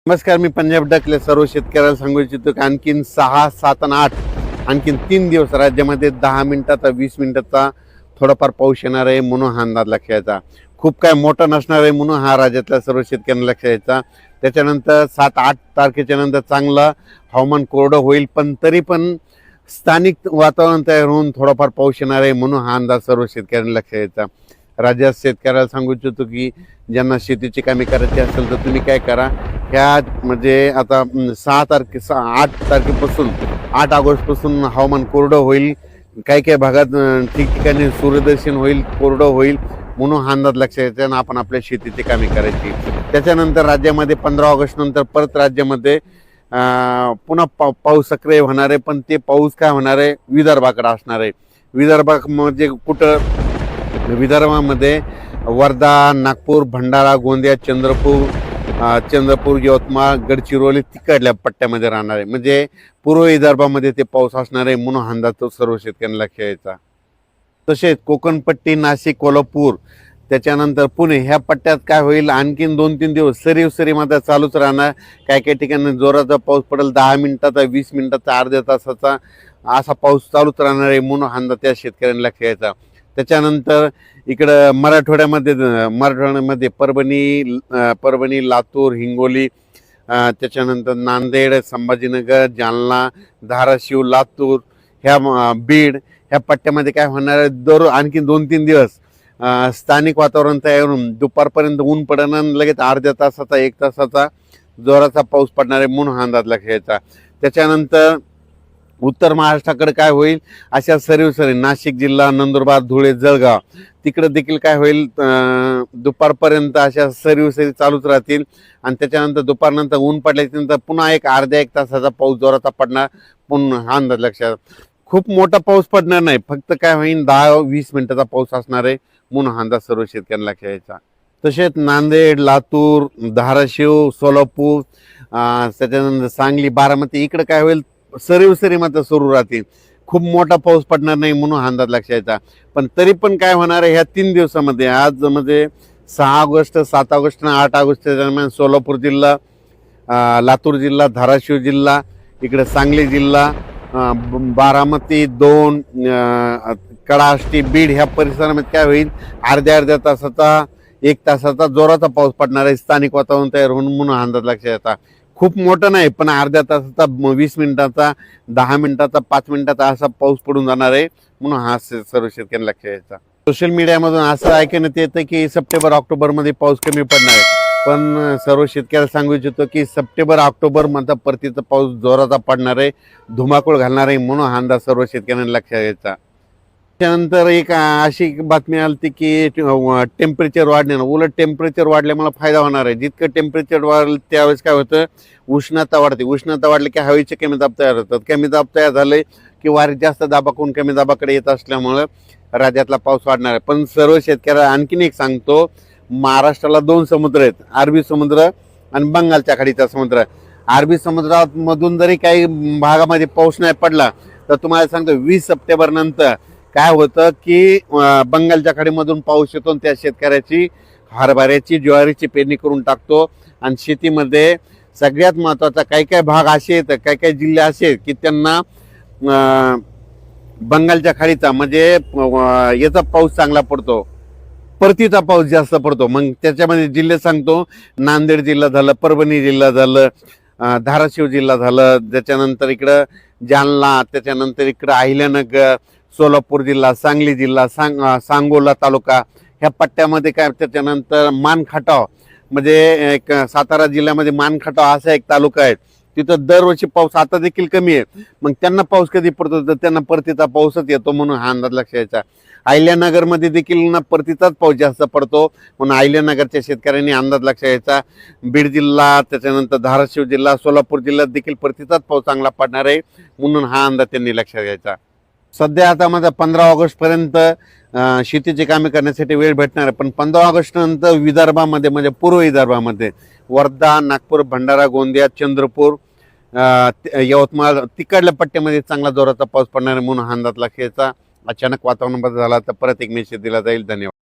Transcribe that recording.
नमस्कार, मी पंजाब डकले सर्व शेतकऱ्याला सांगू इच्छितो की आणखीन 6, 7 आणि 8 आणखीन 3 दिवस राज्यामध्ये 10 मिनिटाचा 20 मिनिटाचा थोडाफार पाऊस येणार आहे म्हणून हा अंदाज लक्षात यायचा. खूप काय मोठा नसणार आहे म्हणून हा राज्यातल्या सर्व शेतकऱ्यांना लक्षात यायचा. त्याच्यानंतर 7-8 तारखेच्या नंतर चांगलं हवामान कोरडं होईल, पण तरी पण स्थानिक वातावरण तयार होऊन थोडाफार पाऊस येणार आहे म्हणून हा अंदाज सर्व शेतकऱ्यांना लक्षात यायचा. राज्यात शेतकऱ्याला सांगू इच्छितो की ज्यांना शेतीची कामे करायची असेल तर तुम्ही काय करा, ह्या म्हणजे आता 8 तारखेपासून 8 ऑगस्टपासून हवामान कोरडं होईल. काही काही भागात ठिकठिकाणी सूर्यदर्शन होईल, कोरडं होईल म्हणून हा अंदाज लक्षात यायचा आणि आपण आपल्या शेतीची कामे करायची. त्याच्यानंतर राज्यामध्ये 15 ऑगस्ट नंतर परत राज्यामध्ये पुन्हा पाऊस सक्रिय होणार आहे, पण ते पाऊस काय होणार आहे विदर्भाकडे असणार आहे. विदर्भामध्ये कुठं? विदर्भामध्ये वर्धा, नागपूर, भंडारा, गोंदिया, चंद्रपूर, यवतमाळ, गडचिरोली तिकडल्या पट्ट्यामध्ये राहणार आहे. म्हणजे पूर्व विदर्भामध्ये ते पाऊस असणार आहे म्हणून अंदाज तो सर्व शेतकऱ्यांना लक्षात यायचा. तसेच कोकणपट्टी, नाशिक, कोल्हापूर, त्याच्यानंतर पुणे ह्या पट्ट्यात काय होईल, आणखीन 2-3 दिवस सरी मात्र चालूच राहणार. काही काही ठिकाणी जोराचा पाऊस पडेल, 10 मिनिटाचा, 20 मिनिटाचा, अर्ध्या तासाचा असा पाऊस चालूच राहणार आहे म्हणून अंदाज त्या शेतकऱ्यांना लक्षात यायचा. त्याच्यानंतर इकडं मराठवाड्यामध्ये परभणी, लातूर, हिंगोली, त्याच्यानंतर नांदेड, संभाजीनगर, जालना, धाराशिव, लातूर, बीड ह्या पट्ट्यामध्ये काय होणार आहे, आणखी 2-3 दिवस स्थानिक वातावरण तयार होऊन दुपारपर्यंत ऊन पडणार, लगेच अर्ध्या तासाचा 1 तासाचा जोराचा पाऊस पडणार आहे म्हणून हा अंदाज लक्षात यायचा. त्याच्यानंतर उत्तर महाराष्ट्राकडे काय होईल, अशा सरी नाशिक जिल्हा, नंदुरबार, धुळे, जळगाव तिकडे देखील काय होईल, दुपारपर्यंत अशा सरी चालूच राहतील आणि त्याच्यानंतर दुपारनंतर ऊन पडल्याच्यानंतर पुन्हा एक अर्ध्या 1 तासाचा पाऊस जोराचा पडणार पुन्हा हा अंदाज लक्षात. खूप मोठा पाऊस पडणार नाही, फक्त काय होईल 10-20 मिनिटाचा पाऊस असणार आहे म्हणून हा अंदाज सर्व शेतकऱ्यांना लक्षात यायचा. तसेच नांदेड, लातूर, धाराशिव, सोलापूर, त्याच्यानंतर सांगली, बारामती इकडे काय होईल सरी मात्र सुरू राहतील. खूप मोठा पाऊस पडणार नाही म्हणून हा अंदाज लक्षात यायचा. पण तरी पण काय होणार आहे, ह्या 3 दिवसामध्ये आज म्हणजे 6 ऑगस्ट, 7 ऑगस्ट आणि 8 ऑगस्टच्या दरम्यान सोलापूर जिल्हा, लातूर जिल्हा, धाराशिव जिल्हा, इकडे सांगली जिल्हा, बारामती 2, कडाष्टी, बीड ह्या परिसरामध्ये काय होईल अर्ध्या तासाचा 1 तासाचा जोराचा पाऊस पडणार आहे. स्थानिक वातावरण तयार होऊन म्हणून अंदाज लक्षात येतात. खूप मोठं नाही, पण अर्ध्या तासाचा, 20 मिनिटाचा, 10 मिनिटाचा, 5 मिनिटाचा असा पाऊस पडून जाणार आहे म्हणून हा सर्व शेतकऱ्यांना लक्षात यायचा. सोशल मीडियामधून असं ऐकण्यात येतं की सप्टेंबर ऑक्टोबरमध्ये पाऊस कमी पडणार आहे, पण सर्व शेतकऱ्याला सांगू इच्छितो की सप्टेंबर ऑक्टोबर मध्ये परतीचा पाऊस जोराचा पडणार आहे, धुमाकूळ घालणार आहे म्हणून हा अंदाज सर्व शेतकऱ्यांना लक्षात यायचा. त्यानंतर एक अशी बातमी आली की टेम्परेचर वाढण्यानं, उलट टेम्परेचर वाढल्यामुळे फायदा होणार आहे. जितकं टेम्परेचर वाढलं त्यावेळेस काय होतं, उष्णता वाढते. उष्णता वाढली की हवेचे कमी दाब तयार होतात. कमी दाब तयार झाले की वारे जास्त दाबाकडून कमी दाबाकडे येत असल्यामुळं राज्यातला पाऊस वाढणार आहे. पण सर्व शेतकऱ्याला आणखीन एक सांगतो, महाराष्ट्राला 2 समुद्र आहेत, अरबी समुद्र आणि बंगालच्या खाडीचा समुद्र. अरबी समुद्रामधून जरी काही भागामध्ये पाऊस नाही पडला तर तुम्हाला सांगतो 20 सप्टेंबर नंतर काय होतं की बंगालच्या खाडीमधून पाऊस येतो आणि त्या शेतकऱ्याची हरभऱ्याची, ज्वारीची पेरणी करून टाकतो. आणि शेतीमध्ये सगळ्यात महत्त्वाचा काही भाग असे आहेत, काही जिल्हे असे आहेत की त्यांना बंगालच्या खाडीचा म्हणजे याचा पाऊस चांगला पडतो, परतीचा पाऊस जास्त पडतो. मग त्याच्यामध्ये जिल्हे सांगतो, नांदेड जिल्हा झालं, परभणी जिल्हा झालं, धाराशिव जिल्हा झालं, त्याच्यानंतर इकडं जालना, त्याच्यानंतर इकडं अहिल्यानगर, सोलापूर जिल्हा, सांगली जिल्हा, सांगोला तालुका ह्या पट्ट्यामध्ये काय. त्याच्यानंतर मानखटाव म्हणजे एक सातारा जिल्ह्यामध्ये मानखटाव असा एक तालुका आहे, तिथं दरवर्षी पाऊस आता देखील कमी आहे. मग त्यांना पाऊस कधी पडतो तर त्यांना परतीचा पाऊसच येतो म्हणून हा अंदाज लक्षात यायचा. अहिल्यानगरमध्ये देखील ना परतीचाच पाऊस जास्त पडतो म्हणून अहिल्यानगरच्या शेतकऱ्यांनी अंदाज लक्षात यायचा. बीड जिल्हा, त्याच्यानंतर धाराशिव जिल्हा, सोलापूर जिल्ह्यात देखील परतीचाच पाऊस चांगला पडणार आहे म्हणून हा अंदाज त्यांनी लक्षात घ्यायचा. सध्या आता माझा 15 ऑगस्टपर्यंत शेतीची कामे करण्यासाठी वेळ भेटणार आहे, पण 15 ऑगस्ट नंतर विदर्भामध्ये म्हणजे पूर्व विदर्भामध्ये वर्धा, नागपूर, भंडारा, गोंदिया, चंद्रपूर, यवतमाळ तिकडल्या पट्ट्यामध्ये चांगला जोराचा पाऊस पडणार आहे म्हणून हा अंदाज लक्षात यायचा. अचानक वातावरण बदल झाला तर परत एक मेसेज दिला जाईल. धन्यवाद.